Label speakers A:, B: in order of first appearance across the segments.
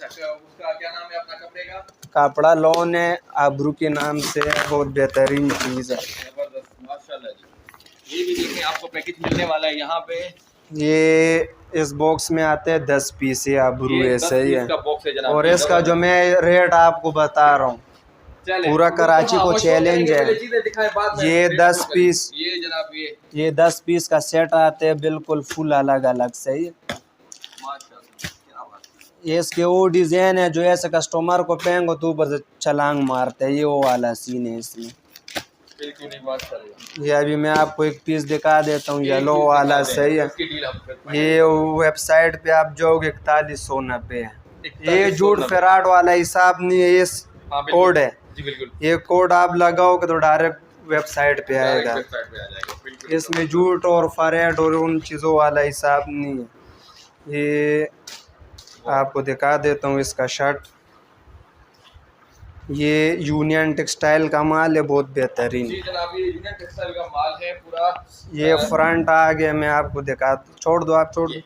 A: अच्छा, उसका क्या नाम है अपना कपड़े का?
B: कपड़ा लोन है, आबरू के नाम से है, बहुत बेहतरीन चीज़ है।
A: जबरदस्त, माशाल्लाह जी। ये भी देखें आपको पैकेज मिलने वाला है यहाँ पे।
B: ये इस बॉक्स में आते हैं 10 पीस, ये आबरू
A: ये
B: ऐसे ही
A: 10
B: है।
A: पीस का बॉक्स है जनाब।
B: और इसका जो मैं रेट आपको बता रहा हूँ, पूरा कराची को चैलेंज है। ये 10 पीस,
A: ये जनाब
B: ये 10 पीस का सेट आते हैं, बिल्कुल फुल अलग अलग सही।
A: माशाल्लाह क्या बात है।
B: ये इसके वो डिज़ाइन है जो ऐसे कस्टमर को पहनेंगे तो ऊपर से छलांग मारते हैं, ये वो वाला सीन है इसमें।
A: बिल्कुल नहीं बात कर रहे।
B: ये अभी मैं आपको एक पीस दिखा देता हूँ, येलो वाला सही है। ये वेबसाइट पे आप जाओगे 4190 है। ये झूठ फराड वाला हिसाब नहीं है, ये कोड है
A: जी बिल्कुल।
B: ये कोड आप लगाओगे तो डायरेक्ट वेबसाइट पे आएगा। इसमें झूठ और फराड और उन चीज़ों वाला हिसाब नहीं है। ये आपको दिखा देता हूँ इसका शर्ट, ये यूनियन टेक्सटाइल का माल है, बहुत बेहतरीन।
A: जी जनाब, ये यूनियन टेक्सटाइल का माल है पूरा।
B: ये फ्रंट आ गया, मैं आपको दिखा, छोड़ दो आप, छोड़ दो।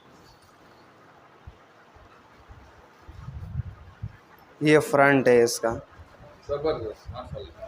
B: ये फ्रंट है इसका,
A: जबरदस्त माशाल्लाह।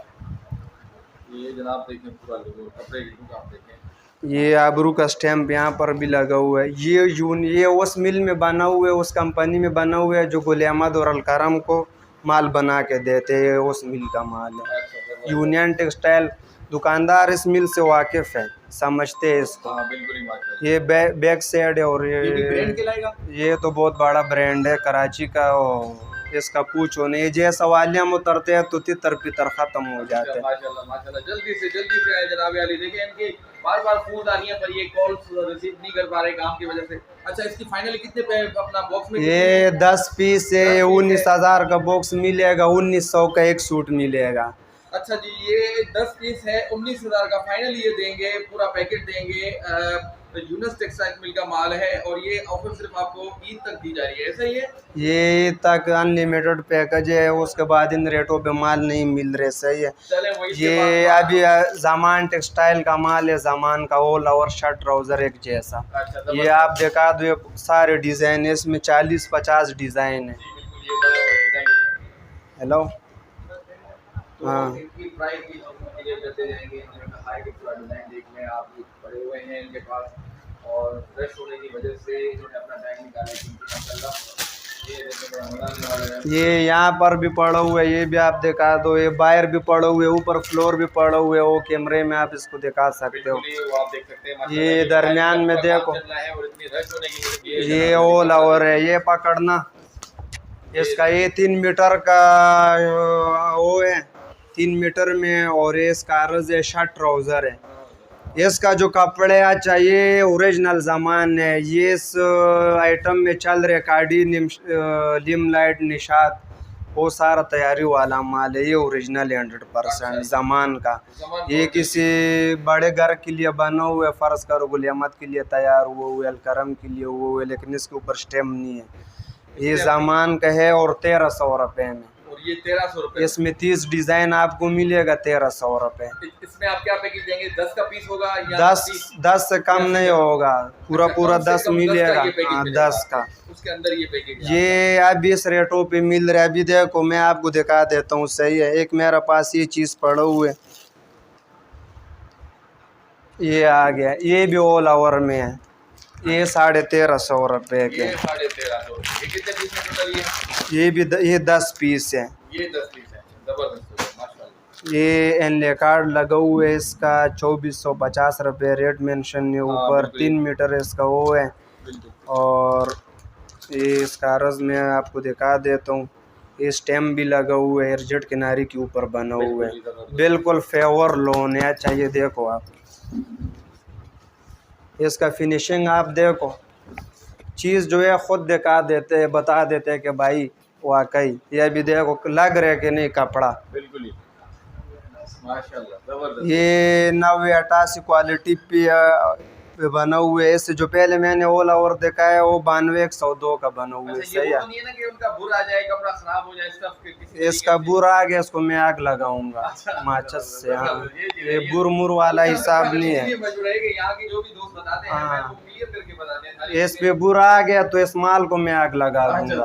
A: ये जनाब देखें पूरा कपड़े की लुक आप देखें।
B: ये आबरू का स्टैम्प यहाँ पर भी लगा हुआ है। ये उस मिल में बना हुआ है, उस कंपनी में बना हुआ है जो गुल अहमद और अलकरम को माल बना के देते हैं, उस मिल का माल है। यूनियन टेक्सटाइल, दुकानदार इस मिल से वाकिफ़ है, समझते हैं इसको।
A: हाँ बिल्कुल ही माशाल्लाह।
B: ये बैक साइड है और
A: ये भी ब्रांड कहलाएगा?
B: ये तो बहुत बड़ा ब्रांड है कराची का। और इसका पूछो नहीं, जैसा वालियम उतरते हैं तो तितर पितर ख़त्म हो जाते हैं।
A: माशाल्लाह माशाल्लाह। जल्दी से आए जनाब अली। देखिए इनकी बार बार फोन आ रही है पर ये कॉल्स रिसीव नहीं कर पा रहे काम की वजह से। अच्छा, इसकी फाइनली कितने पे अपना बॉक्स में?
B: ये 10 पीस है, 19,000 का बॉक्स मिलेगा, 1900 का एक सूट मिलेगा।
A: अच्छा जी, ये 10 पीस है, 19,000 का फाइनल ये देंगे, पूरा पैकेट देंगे। यूनियन टेक्सटाइल मिल का माल है और ये ऑफर सिर्फ आपको ईद तक दी जा रही है, ऐसा ही है?
B: ये ईद तक अनलिमिटेड पैकेज है, उसके बाद इन रेटों पे माल नहीं मिल रहे, सही है। ये अभी ज़मान टेक्सटाइल का माल है, ज़मान का ऑल ओवर शर्ट ट्राउज़र एक जैसा।
A: अच्छा,
B: ये आप दिखा दो, सारे डिज़ाइन है इसमें, 40-50 डिज़ाइन है। हेलो हाँ,
A: इनकी प्राइस भी हम क्लियर करते जाएंगे। हमने कहा है कि पूरा डिजाइन देख लें, आप पड़े हुए हैं इनके पास और फ्रेश होने की वजह से इन्होंने अपना टाइम निकाला है माशाल्लाह।
B: ये यहाँ पर भी पड़ा हुआ है, ये भी आप दिखा दो। ये बाहर भी पड़ा हुआ है, ऊपर फ्लोर भी पड़ा हुआ है, वो कैमरे में आप इसको दिखा सकते हो।
A: आप देख सकते हैं
B: ये दरमियान में देखो, ये ऑल ओवर है। ये पकड़ना, इसका ये 3 मीटर का वो है, 3 मीटर में, और ये इसका अर्ज है, शर्ट ट्राउज़र है। इसका जो कपड़े अच्छा ये ओरिजिनल ज़मान है। ये इस आइटम में चल रहे कार्डी लिम लाइट निशात, वो सारा तैयारी वाला माल है। ये ओरिजिनल 100% ज़मान का। ये किसी बड़े घर के लिए बना हुआ है, फ़र्ज़ करो गुल अहमद के लिए तैयार हुआ हुआ है, अलकरम के लिए हुआ हुआ है, लेकिन इसके ऊपर स्टैम्प नहीं है। ये ज़मान का है और 1300 रुपये में।
A: और ये 1300 रुपये।
B: इसमें 30 डिज़ाइन आपको मिलेगा 1300 रुपये।
A: इसमें आप क्या पैकेज देंगे? 10 का पीस होगा या
B: 10 से कम नहीं होगा, पूरा 10 मिलेगा। हाँ 10 का।
A: उसके अंदर ये पैकेज
B: ये अभी इस रेटों पे मिल रहा है। अभी देखो मैं आपको दिखा देता हूँ, सही है। एक मेरे पास ये चीज़ पड़ा हुआ है, ये आ गया, ये भी ऑल ओवर में है। ये 1350 रुपये के।
A: ये 1350 रुपये। ये कितने पीस में टोटल है?
B: ये भी ये 10 पीस है।
A: ये 10 पीस है, जबरदस्त माशाल्लाह।
B: ये एनले कार्ड लगा हुआ है, इसका 2450 रुपये रेट मेंशन है ऊपर। 3 मीटर इसका वो है। और ये इसका अर्ज मैं आपको दिखा देता हूँ, ये स्टैम्प भी लगा हुआ है, एयरजेट किनारे के ऊपर बना हुआ है, बिल्कुल फेवर लोन है। चाहिए देखो आप, इसका फिनिशिंग आप देखो, चीज़ जो है ख़ुद दिखा देते हैं, बता देते हैं कि भाई वाकई। ये भी देखो लग रहा है कि नहीं कपड़ा,
A: बिल्कुल ही माशाल्लाह जबरदस्त।
B: ये 90-88 क्वालिटी पे बना हुआ है। इससे जो पहले मैंने ओला और देखा है वो 92-102 का बना हुआ है। सही है,
A: नहीं है ना कि उनका बुर आ जाए, कपड़ा खराब हो जाए,
B: इसका बुर आ गया, इसको मैं आग लगाऊंगा माचिस से। हाँ, ये बुर वाला हिसाब नहीं है। इस पे बुरा आ गया तो इस माल को मैं आग लगा दूंगा।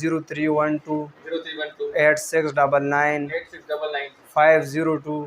B: 0312 8699 502